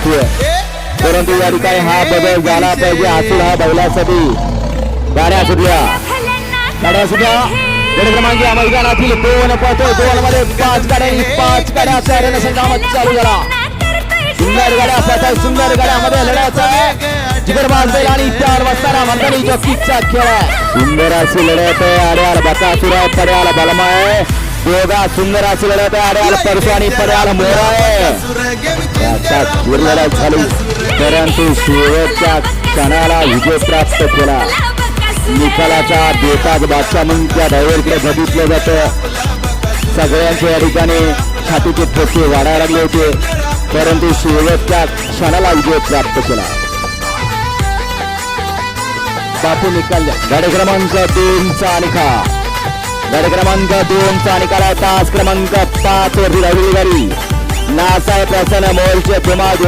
होती, परंतु या ठिकाणी हा बदल झाला पाहिजे. आसूड हा बैलासाठी. गाड्या सुटल्या, गाड्या सुटल्या. गट क्रमांक या मैदानातील 2 पळतोय. 2 मध्ये 5 गाड्या, 5 गाड्याचा रणसंग्राम चालू झाला. सुंदर गाड्या पळताय, सुंदर गाड्यामध्ये लढायचा जिगरबाज बैल आणि त्यावर बसताना मंडळी जॉकीचा खेळ आहे. सुंदर अशी लढत आहे. आड्याल बकासूर आहे, पड्याल बलमा आहे. दोघा सुंदर अशी लढत आहे. आड्याल परशु आणि पड्याल मोरा आहे. लढत झाली, परंतु शेवटच्या क्षणाला विजय प्राप्त केला. निकालाचा बेताज बादशाह म्हणून त्या ड्रायव्हरकडे बघितलं जातं. सगळ्यांच्या या ठिकाणी छातीचे ठोके वाढायला लागले होते, परंतु शेवटच्या क्षणाला विजय प्राप्त केला. बापू निकाल गाडी क्रमांक 2चा निकाल. गाडी क्रमांक 2चा निकाल आहे. तास क्रमांक 5 वरती धावलेली गाडी नासाहेब प्रसन्न मोलचे कुमार